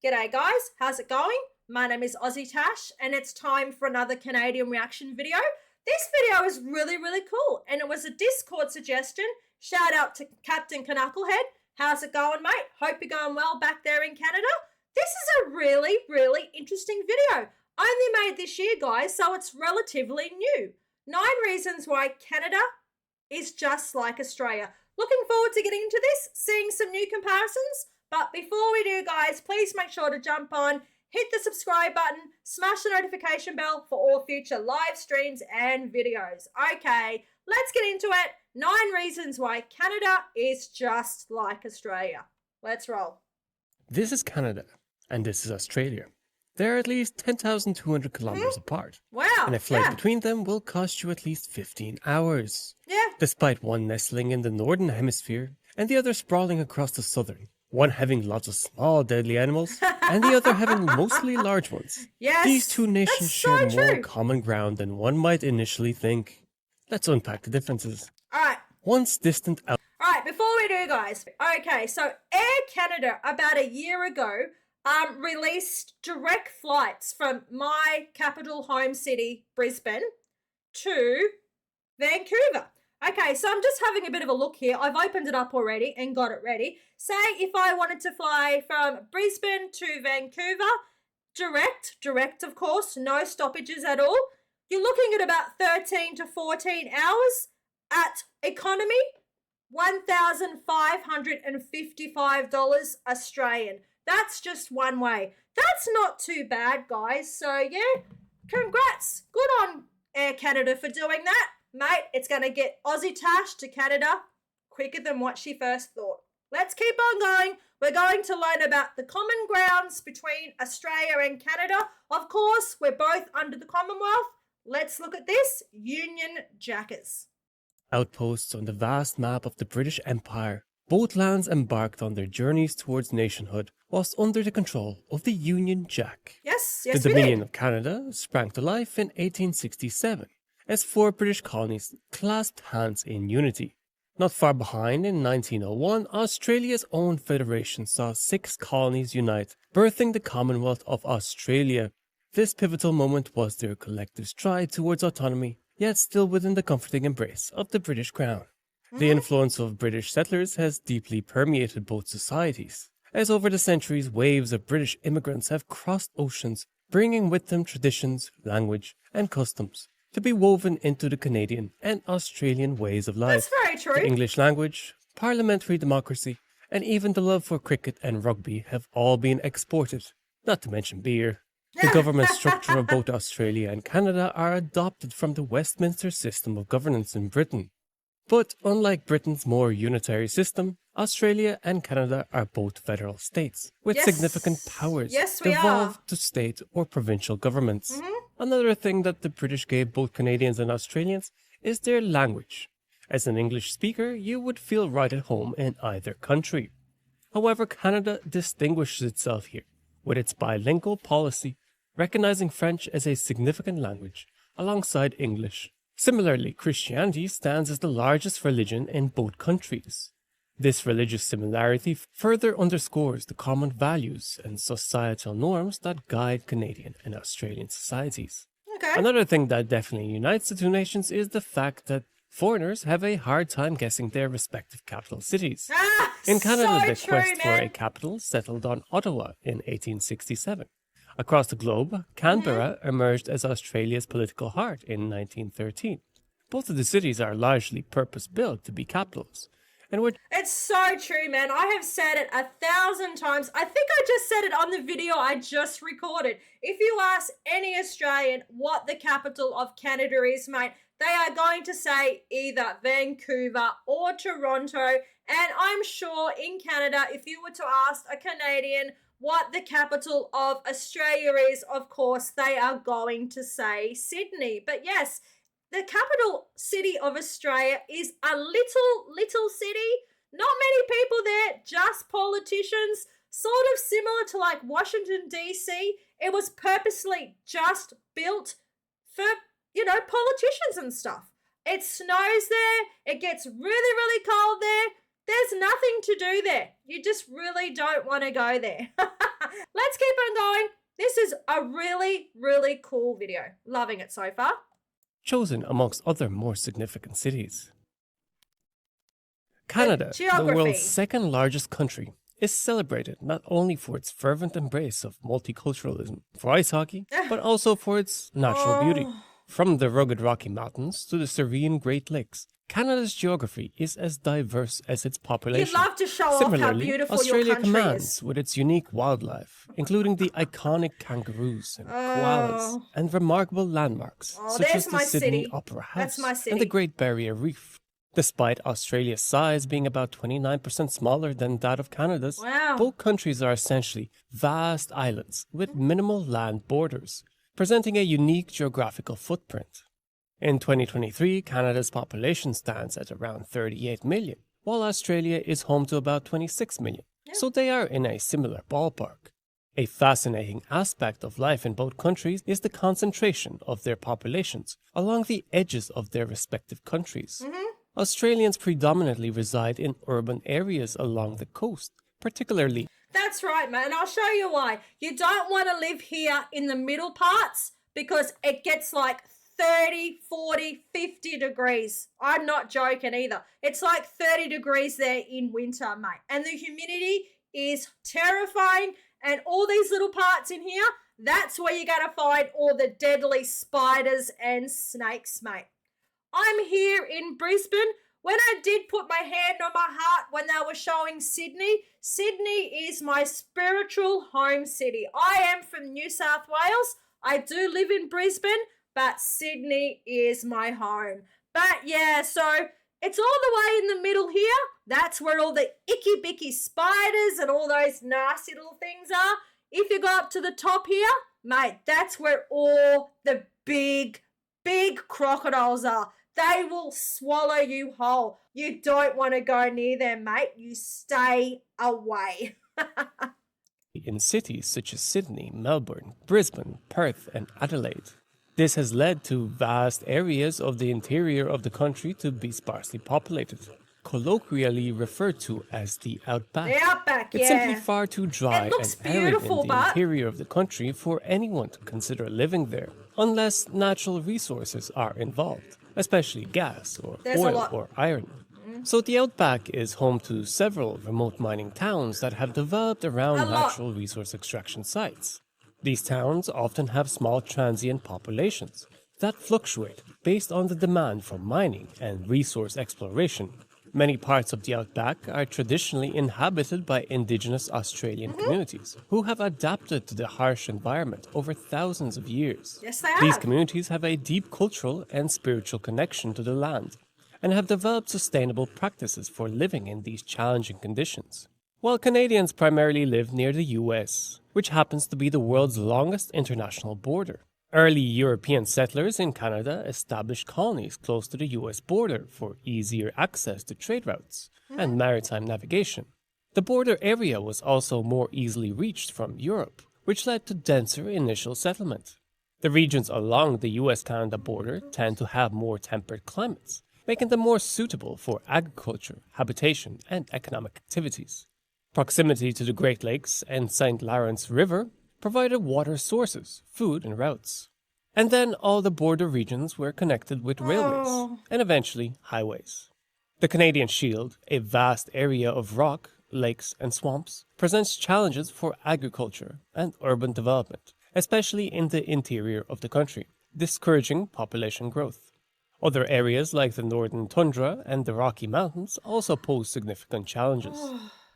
G'day guys, how's it going? My name is AussieTash and it's time for another Canadian reaction video. This video is really cool and it was a Discord suggestion. Shout out to Captain Knucklehead. How's it going, mate? Hope you're going well back there in Canada. This is a really interesting video. Only made this year, guys, so it's relatively new. 9 reasons why Canada is just like Australia. Looking forward to getting into this, seeing some new comparisons. But before we do, guys, please make sure to jump on, hit the subscribe button, smash the notification bell for all future live streams and videos. Okay, let's get into it. 9 reasons why Canada is just like Australia. Let's roll. This is Canada, and this is Australia. They're at least 10,200 kilometers apart. Wow. And a flight between them will cost you at least 15 hours. Yeah. Despite one nestling in the northern hemisphere and the other sprawling across the southern. One having lots of small deadly animals and the other having mostly large ones. Yes. These two nations share so more true. common ground than one might initially think. Let's unpack the differences. All right. Once distant out. All right, before we do, guys. Okay, so Air Canada about a year ago released direct flights from my capital home city, Brisbane, to Vancouver. Okay, so I'm just having a bit of a look here. I've opened it up already and got it ready. Say if I wanted to fly from Brisbane to Vancouver, direct of course, no stoppages at all. You're looking at about 13 to 14 hours at economy, $1,555 Australian. That's just one way. That's not too bad, guys. So, yeah, congrats. Good on Air Canada for doing that. Mate, it's going to get AussieTash to Canada quicker than what she first thought. Let's keep on going. We're going to learn about the common grounds between Australia and Canada. Of course, we're both under the Commonwealth. Let's look at this. Union Jackers. Outposts on the vast map of the British Empire, both lands embarked on their journeys towards nationhood whilst under the control of the Union Jack. Yes, The Dominion of Canada sprang to life in 1867 as 4 British colonies clasped hands in unity. Not far behind, in 1901, Australia's own federation saw 6 colonies unite, birthing the Commonwealth of Australia. This pivotal moment was their collective stride towards autonomy, yet still within the comforting embrace of the British Crown. The influence of British settlers has deeply permeated both societies, as over the centuries waves of British immigrants have crossed oceans, bringing with them traditions, language, and customs to be woven into the Canadian and Australian ways of life. That's very true. The English language, parliamentary democracy, and even the love for cricket and rugby have all been exported, not to mention beer. The government structure of both Australia and Canada are adopted from the Westminster system of governance in Britain. But unlike Britain's more unitary system, Australia and Canada are both federal states, with significant powers devolved to state or provincial governments. Another thing that the British gave both Canadians and Australians is their language. As an English speaker, you would feel right at home in either country. However, Canada distinguishes itself here with its bilingual policy, recognizing French as a significant language alongside English. Similarly, Christianity stands as the largest religion in both countries. This religious similarity further underscores the common values and societal norms that guide Canadian and Australian societies. Okay. Another thing that definitely unites the two nations is the fact that foreigners have a hard time guessing their respective capital cities. In Canada, the quest for a capital settled on Ottawa in 1867. Across the globe, Canberra emerged as Australia's political heart in 1913. Both of the cities are largely purpose-built to be capitals. It's so true, man. I have said it 1,000 times. I think I just said it on the video I just recorded. If you ask any Australian what the capital of Canada is, mate, they are going to say either Vancouver or Toronto. And I'm sure in Canada, if you were to ask a Canadian what the capital of Australia is, of course, they are going to say Sydney. But yes, the capital city of Australia is a little city. Not many people there, just politicians. Sort of similar to like Washington, D.C. It was purposely just built for, politicians and stuff. It snows there. It gets really cold there. There's nothing to do there. You just really don't want to go there. Let's keep on going. This is a really, really cool video. Loving it so far. Chosen amongst other more significant cities. Canada, the Geography. world's second largest country, is celebrated not only for its fervent embrace of multiculturalism for ice hockey, but also for its natural beauty. From the rugged Rocky Mountains to the serene Great Lakes, Canada's geography is as diverse as its population. You'd love to show off how Similarly, beautiful Australia your country commands is. with its unique wildlife, including the iconic kangaroos and koalas, and remarkable landmarks such as there's the my Sydney city. Opera That's House my and the city. Great Barrier Reef. Despite Australia's size being about 29% smaller than that of Canada's, Wow. both countries are essentially vast islands with minimal land borders, presenting a unique geographical footprint. In 2023, Canada's population stands at around 38 million, while Australia is home to about 26 million, so they are in a similar ballpark. A fascinating aspect of life in both countries is the concentration of their populations along the edges of their respective countries. Australians predominantly reside in urban areas along the coast, particularly. That's right, man. And I'll show you why. You don't want to live here in the middle parts because it gets like 30, 40, 50 degrees. I'm not joking either. It's like 30 degrees there in winter, mate. And the humidity is terrifying. And all these little parts in here, that's where you're going to find all the deadly spiders and snakes, mate. I'm here in Brisbane. When I did put my hand on my heart when they were showing Sydney, Sydney is my spiritual home city. I am from New South Wales. I do live in Brisbane, but Sydney is my home. But yeah, so it's all the way in the middle here. That's where all the icky-bicky spiders and all those nasty little things are. If you go up to the top here, mate, that's where all the big crocodiles are. They will swallow you whole. You don't want to go near them, mate. You stay away. In cities such as Sydney, Melbourne, Brisbane, Perth, and Adelaide. This has led to vast areas of the interior of the country to be sparsely populated, colloquially referred to as the outback. The outback, It's yeah. simply far too dry It looks and arid in beautiful, the but- interior of the country for anyone to consider living there, unless natural resources are involved, especially gas or There's a oil lot. or iron. So the outback is home to several remote mining towns that have developed around A lot. natural resource extraction sites. These towns often have small transient populations that fluctuate based on the demand for mining and resource exploration. Many parts of the outback are traditionally inhabited by indigenous Australian communities who have adapted to the harsh environment over thousands of years. Yes, they These have. communities have a deep cultural and spiritual connection to the land and have developed sustainable practices for living in these challenging conditions. While Canadians primarily live near the US, which happens to be the world's longest international border. Early European settlers in Canada established colonies close to the US border for easier access to trade routes and maritime navigation. The border area was also more easily reached from Europe, which led to denser initial settlement. The regions along the US-Canada border tend to have more temperate climates, making them more suitable for agriculture, habitation, and economic activities. Proximity to the Great Lakes and St. Lawrence River provided water sources, food, and routes. And then all the border regions were connected with railways and eventually highways. The Canadian Shield, a vast area of rock, lakes, and swamps, presents challenges for agriculture and urban development, especially in the interior of the country, discouraging population growth. Other areas like the northern tundra and the Rocky Mountains also pose significant challenges.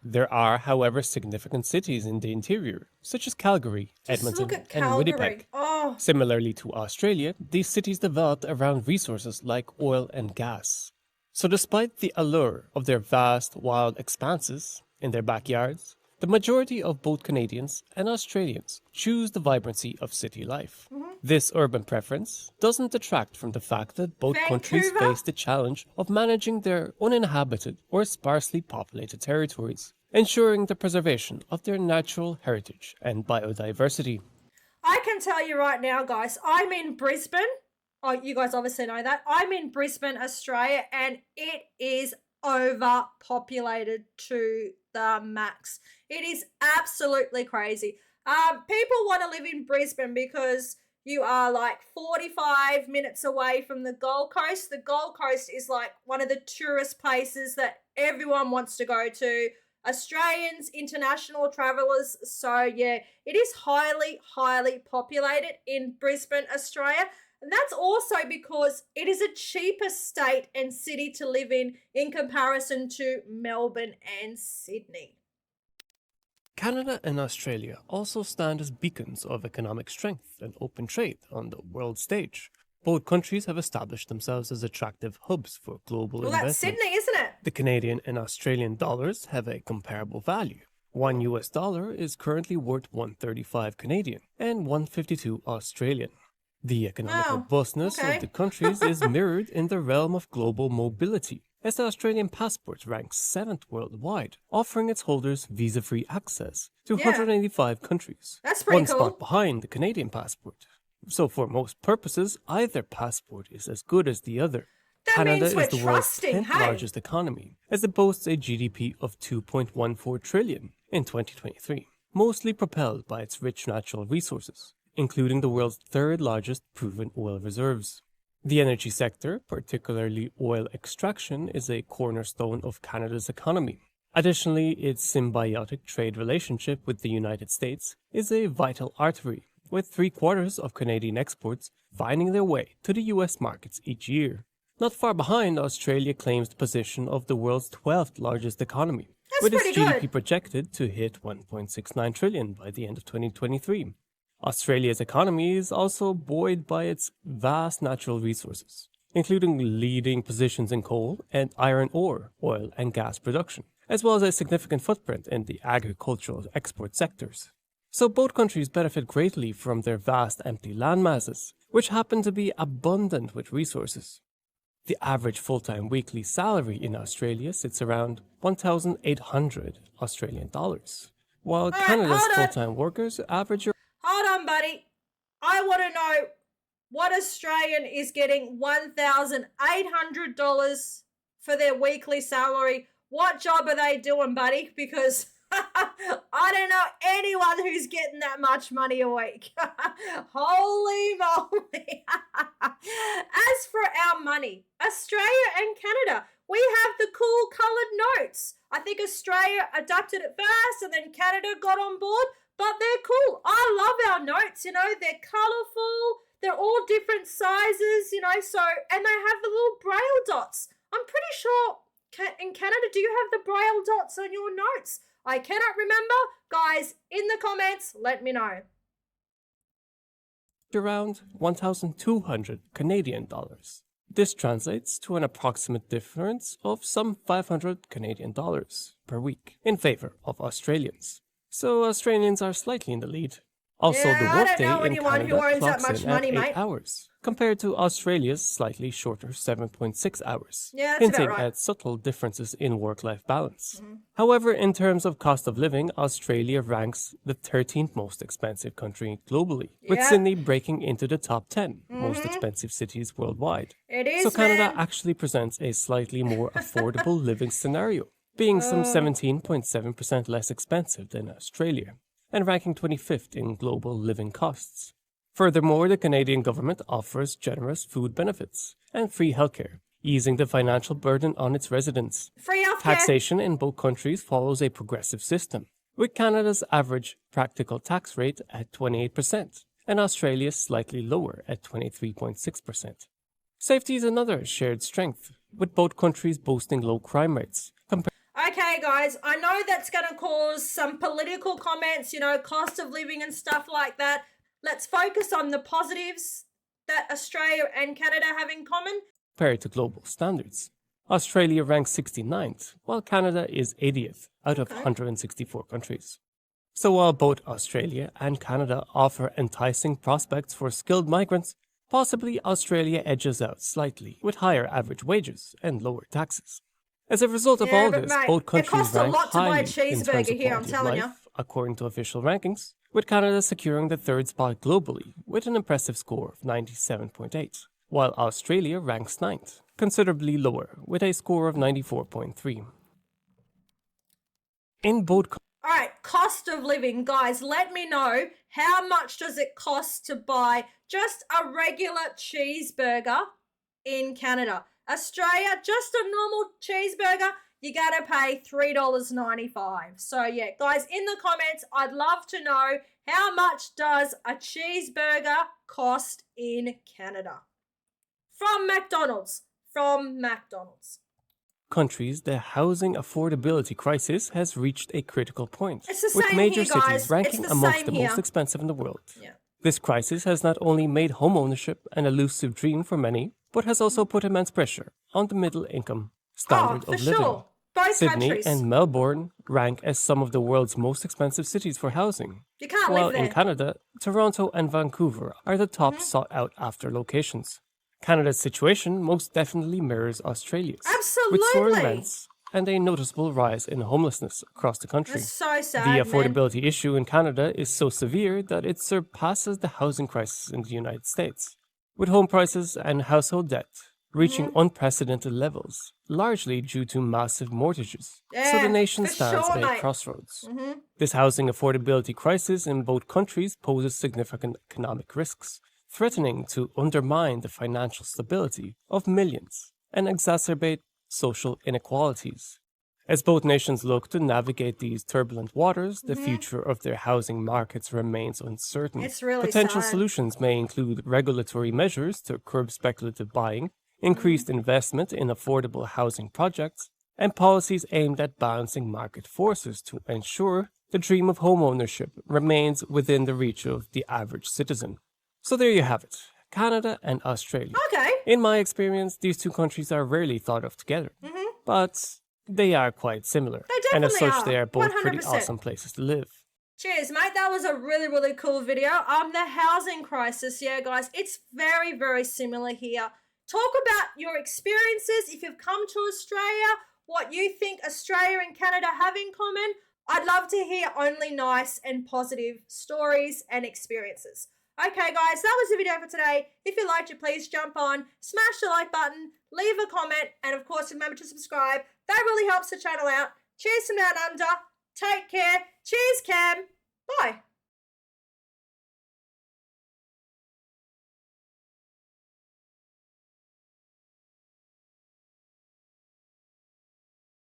There are, however, significant cities in the interior, such as Calgary, Just Edmonton, look at and Calgary. Winnipeg. Oh, Similarly to Australia, these cities developed around resources like oil and gas. So despite the allure of their vast, wild expanses in their backyards, the majority of both Canadians and Australians choose the vibrancy of city life. This urban preference doesn't detract from the fact that both countries Vancouver? face the challenge of managing their uninhabited or sparsely populated territories, ensuring the preservation of their natural heritage and biodiversity. I can tell you right now, guys, I'm in Brisbane. Oh, you guys obviously know that. I'm in Brisbane, Australia, and it is overpopulated to the max. It is absolutely crazy. People want to live in Brisbane because you are like 45 minutes away from the Gold Coast. The Gold Coast is like one of the tourist places that everyone wants to go to. Australians, international travelers. So, yeah, it is highly, highly populated in Brisbane, Australia. And that's also because it is a cheaper state and city to live in comparison to Melbourne and Sydney. Canada and Australia also stand as beacons of economic strength and open trade on the world stage. Both countries have established themselves as attractive hubs for global Well, investment. that's Sydney, isn't it? The Canadian and Australian dollars have a comparable value. One US dollar is currently worth 135 Canadian and 152 Australian. The economic Wow, robustness okay. of the countries is mirrored in the realm of global mobility, as the Australian passport ranks 7th worldwide, offering its holders visa-free access to Yeah. 185 countries. That's pretty One cool. spot behind the Canadian passport. So for most purposes, either passport is as good as the other. That Canada means we're is the world's trusting, 10th hey? largest economy, as it boasts a GDP of 2.14 trillion in 2023, mostly propelled by its rich natural resources, including the world's third largest proven oil reserves. The energy sector, particularly oil extraction, is a cornerstone of Canada's economy. Additionally, its symbiotic trade relationship with the United States is a vital artery, with 3/4 of Canadian exports finding their way to the US markets each year. Not far behind, Australia claims the position of the world's 12th largest economy, That's with its pretty GDP good. projected to hit 1.69 trillion by the end of 2023. Australia's economy is also buoyed by its vast natural resources, including leading positions in coal and iron ore, oil and gas production, as well as a significant footprint in the agricultural export sectors. So both countries benefit greatly from their vast empty land masses, which happen to be abundant with resources. The average full-time weekly salary in Australia sits around 1,800 Australian dollars, while Canada's hold on. full-time workers average Hold on, buddy. I want to know what Australian is getting $1,800 for their weekly salary. What job are they doing, buddy? Because I don't know anyone who's getting that much money a week. Holy moly. As for our money, Australia and Canada, we have the cool coloured notes. I think Australia adapted it first and then Canada got on board, but they're cool. I love our notes, they're colourful. They're all different sizes, so, and they have the little braille dots. I'm pretty sure in Canada, do you have the braille dots on your notes? I cannot remember. Guys, in the comments, let me know. around 1,200 Canadian dollars. This translates to an approximate difference of some 500 Canadian dollars per week in favor of Australians. So Australians are slightly in the lead. Also, Yeah, the I don't workday know in anyone who Canada earns that clocks much in money, at 8 mate. hours, compared to Australia's slightly shorter 7.6 hours, Yeah, that's hinting about right. at subtle differences in work-life balance. However, in terms of cost of living, Australia ranks the 13th most expensive country globally, with Yeah. Sydney breaking into the top 10 most expensive cities worldwide. It is, So Canada man. actually presents a slightly more affordable living scenario, being some 17.7% less expensive than Australia, and ranking 25th in global living costs. Furthermore, the Canadian government offers generous food benefits and free healthcare, easing the financial burden on its residents. Free healthcare. Taxation in both countries follows a progressive system, with Canada's average practical tax rate at 28% and Australia's slightly lower at 23.6%. Safety is another shared strength, with both countries boasting low crime rates. Okay, guys, I know that's going to cause some political comments, cost of living and stuff like that. Let's focus on the positives that Australia and Canada have in common. Compared to global standards. Australia ranks 69th, while Canada is 80th out of 164 countries. So while both Australia and Canada offer enticing prospects for skilled migrants, possibly Australia edges out slightly with higher average wages and lower taxes. As a result of all but this, mate, both it countries costs a rank lot to buy a highly in terms cheeseburger of here, I'm quality of telling life, ya. according to official rankings, with Canada securing the third spot globally with an impressive score of 97.8, while Australia ranks 9th, considerably lower, with a score of 94.3. In both All right, cost of living. Guys, let me know, how much does it cost to buy just a regular cheeseburger in Canada? Australia, just a normal cheeseburger, you gotta pay $3.95. So yeah, guys, in the comments, I'd love to know, how much does a cheeseburger cost in Canada? From McDonald's. Countries, the housing affordability crisis has reached a critical point, It's the with same major here, guys. cities ranking It's the amongst same the here. most expensive in the world. Yeah. This crisis has not only made homeownership an elusive dream for many, but has also put immense pressure on the middle-income standard For of living. sure. Both Sydney countries. and Melbourne rank as some of the world's most expensive cities for housing. You can't While live there. in Canada, Toronto and Vancouver are the top sought-out-after locations. Canada's situation most definitely mirrors Australia's, Absolutely. with soaring rents and a noticeable rise in homelessness across the country. It's so sad, The affordability issue in Canada is so severe that it surpasses the housing crisis in the United States, with home prices and household debt reaching unprecedented levels, largely due to massive mortgages. So the nation stands at a crossroads. This housing affordability crisis in both countries poses significant economic risks, threatening to undermine the financial stability of millions and exacerbate social inequalities. As both nations look to navigate these turbulent waters, the future of their housing markets remains uncertain. It's really Potential sad. solutions may include regulatory measures to curb speculative buying, increased investment in affordable housing projects, and policies aimed at balancing market forces to ensure the dream of homeownership remains within the reach of the average citizen. So there you have it, Canada and Australia. Okay. In my experience, these two countries are rarely thought of together, but they are quite similar. They And as definitely such, they are both pretty 100%. awesome places to live. Cheers, mate. That was a really, really cool video. The housing crisis, yeah, guys, it's very, very similar here. Talk about your experiences if you've come to Australia, what you think Australia and Canada have in common. I'd love to hear only nice and positive stories and experiences. Okay, guys, that was the video for today. If you liked it, please jump on, smash the like button, leave a comment, and of course, remember to subscribe. That really helps the channel out. Cheers from down under. Take care. Cheers, Cam. Bye.